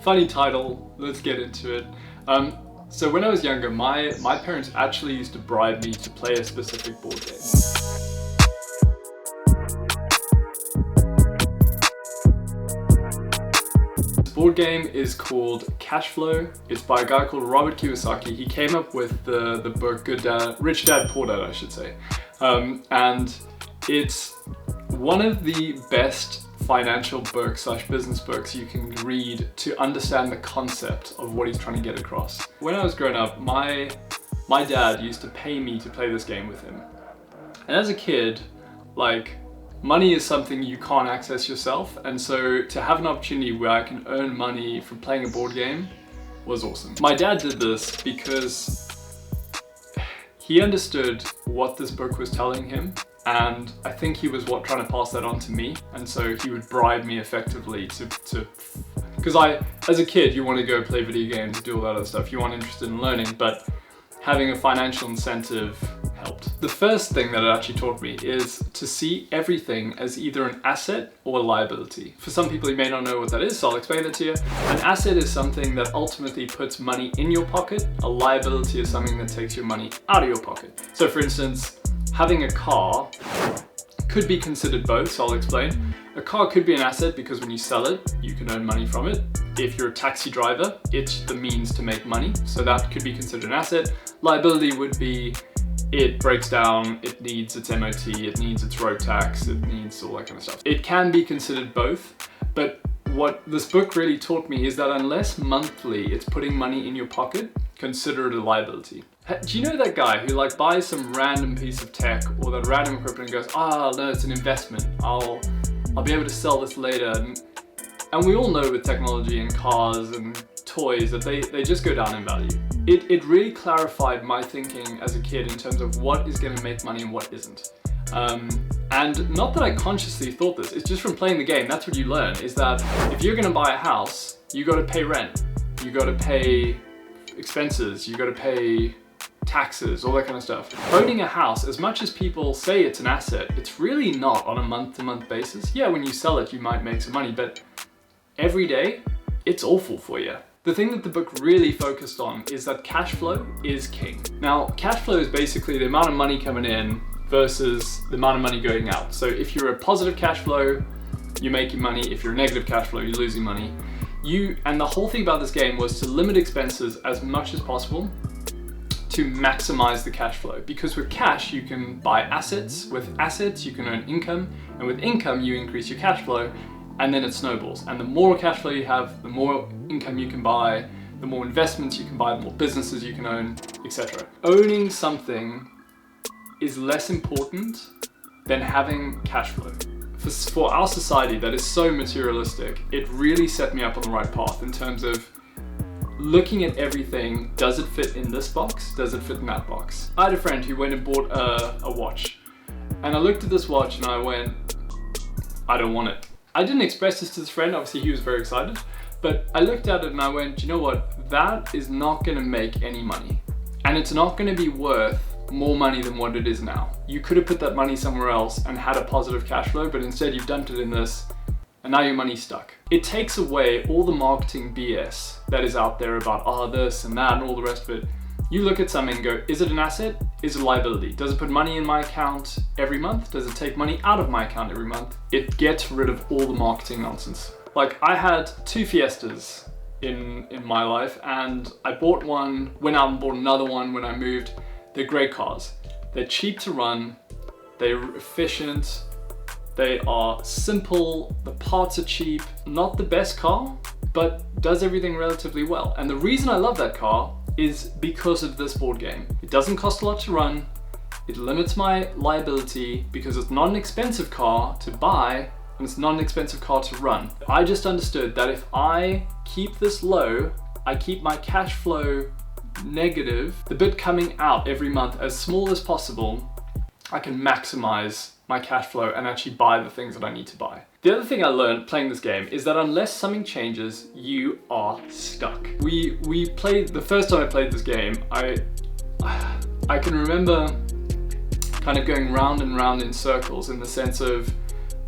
Funny title, let's get into it. So when I was younger, my parents actually used to bribe me to play a specific board game. This board game is called Cash Flow. It's by a guy called Robert Kiyosaki. He came up with the book Rich Dad, Poor Dad, I should say. And it's one of the best financial books / business books you can read to understand the concept of what he's trying to get across. When I was growing up, my dad used to pay me to play this game with him. And as a kid, like, money is something you can't access yourself, and so to have an opportunity where I can earn money from playing a board game was awesome. My dad did this because he understood what this book was telling him, and I think he was trying to pass that on to me, and so he would bribe me effectively because as a kid, you want to go play video games, do all that other stuff, you aren't interested in learning, but having a financial incentive helped. The first thing that it actually taught me is to see everything as either an asset or a liability. For some people, you may not know what that is, so I'll explain that to you. An asset is something that ultimately puts money in your pocket. A liability is something that takes your money out of your pocket. So for instance, having a car could be considered both, so I'll explain. A car could be an asset because when you sell it, you can earn money from it. If you're a taxi driver, it's the means to make money, so that could be considered an asset. Liability would be, it breaks down, it needs its MOT, it needs its road tax, it needs all that kind of stuff. It can be considered both, but what this book really taught me is that unless monthly it's putting money in your pocket, consider it a liability. Do you know that guy who like buys some random piece of tech or that random equipment and goes, no, it's an investment, I'll be able to sell this later. And we all know with technology and cars and toys that they just go down in value. It really clarified my thinking as a kid in terms of what is going to make money and what isn't. And not that I consciously thought this, it's just from playing the game, that's what you learn, is that if you're going to buy a house, you got to pay rent, you got to pay expenses, you got to pay taxes, all that kind of stuff. Owning a house, as much as people say it's an asset, it's really not on a month-to-month basis. Yeah, when you sell it, you might make some money, but every day, it's awful for you. The thing that the book really focused on is that cash flow is king. Now, cash flow is basically the amount of money coming in versus the amount of money going out. So if you're a positive cash flow, you're making money. If you're a negative cash flow, you're losing money. And the whole thing about this game was to limit expenses as much as possible to maximize the cash flow. Because with cash, you can buy assets. With assets, you can earn income. And with income, you increase your cash flow. And then it snowballs. And the more cash flow you have, the more income you can buy, the more investments you can buy, the more businesses you can own, etc. Owning something is less important than having cash flow. For our society that is so materialistic, it really set me up on the right path in terms of looking at everything. Does it fit in this box? Does it fit in that box? I had a friend who went and bought a watch. And I looked at this watch and I went, I don't want it. I didn't express this to this friend, obviously he was very excited, but I looked at it and I went, you know what, that is not gonna make any money. And it's not gonna be worth more money than what it is now. You could have put that money somewhere else and had a positive cash flow, but instead you've dumped it in this, and now your money's stuck. It takes away all the marketing BS that is out there about, this and that and all the rest of it. You look at something and go, is it an asset? Is it a liability? Does it put money in my account every month? Does it take money out of my account every month? It gets rid of all the marketing nonsense. Like, I had 2 Fiestas in my life, and I bought one, went out and bought another one when I moved. They're great cars. They're cheap to run, they're efficient, they are simple, the parts are cheap. Not the best car, but does everything relatively well. And the reason I love that car is because of this board game. It doesn't cost a lot to run, it limits my liability because it's not an expensive car to buy and it's not an expensive car to run. I just understood that if I keep this low, I keep my cash flow negative, the bit coming out every month as small as possible, I can maximize my cash flow and actually buy the things that I need to buy. The other thing I learned playing this game is that unless something changes, you are stuck. We played, the first time I played this game, I can remember kind of going round and round in circles, in the sense of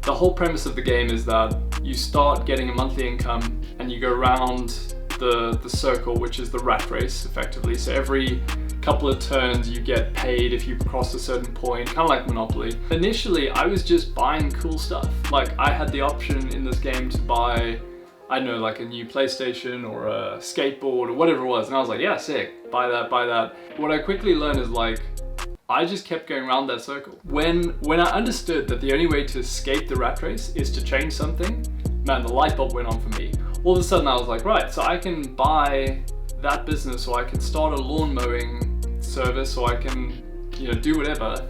the whole premise of the game is that you start getting a monthly income and you go around the circle, which is the rat race effectively. So every couple of turns you get paid if you cross a certain point, kind of like Monopoly. Initially, I was just buying cool stuff. Like I had the option in this game to buy, I don't know, like a new PlayStation or a skateboard or whatever it was. And I was like, yeah, sick, buy that, buy that. What I quickly learned is like, I just kept going around that circle. When I understood that the only way to escape the rat race is to change something, man, the light bulb went on for me. All of a sudden I was like, right, so I can buy that business, or I can start a lawn mowing service, or I can, do whatever.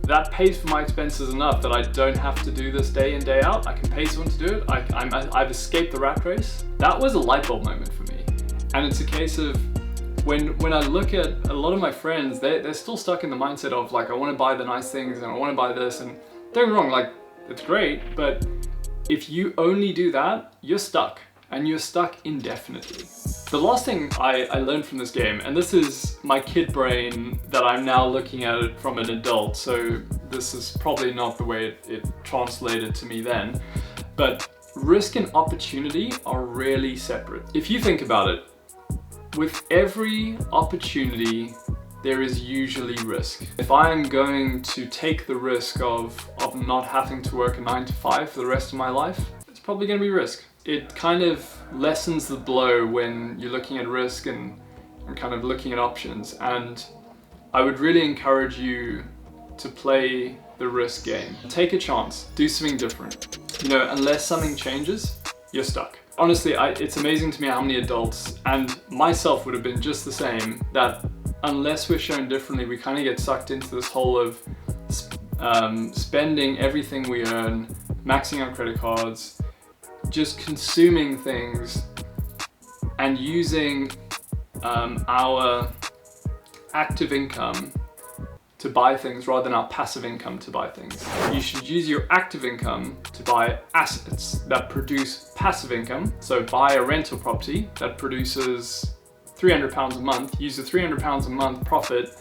That pays for my expenses enough that I don't have to do this day in, day out. I can pay someone to do it. I've escaped the rat race. That was a light bulb moment for me. And it's a case of, when I look at a lot of my friends, they're still stuck in the mindset of like, I want to buy the nice things and I want to buy this, and don't get me wrong, like it's great, but if you only do that, you're stuck, and you're stuck indefinitely. The last thing I learned from this game, and this is my kid brain that I'm now looking at it from an adult, so this is probably not the way it translated to me then, but risk and opportunity are really separate. If you think about it, with every opportunity, there is usually risk. If I'm going to take the risk of not having to work a 9 to 5 for the rest of my life, it's probably going to be risk. It kind of lessens the blow when you're looking at risk and kind of looking at options. And I would really encourage you to play the risk game. Take a chance, do something different. Unless something changes, you're stuck. Honestly, it's amazing to me how many adults, and myself would have been just the same, that unless we're shown differently, we kind of get sucked into this hole of spending everything we earn, maxing out credit cards, just consuming things, and using our active income to buy things rather than our passive income to buy things. You should use your active income to buy assets that produce passive income. So buy a rental property that produces £300 a month, use the £300 a month profit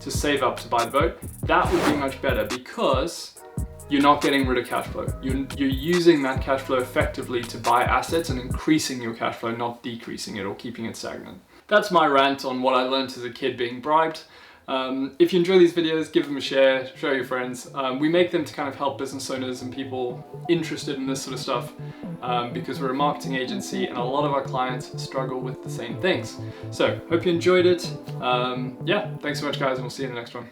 to save up to buy the boat. That would be much better because you're not getting rid of cash flow. You're using that cash flow effectively to buy assets and increasing your cash flow, not decreasing it or keeping it stagnant. That's my rant on what I learned as a kid being bribed. If you enjoy these videos, give them a share, show your friends. We make them to kind of help business owners and people interested in this sort of stuff because we're a marketing agency and a lot of our clients struggle with the same things. So, hope you enjoyed it. Yeah, thanks so much guys, and we'll see you in the next one.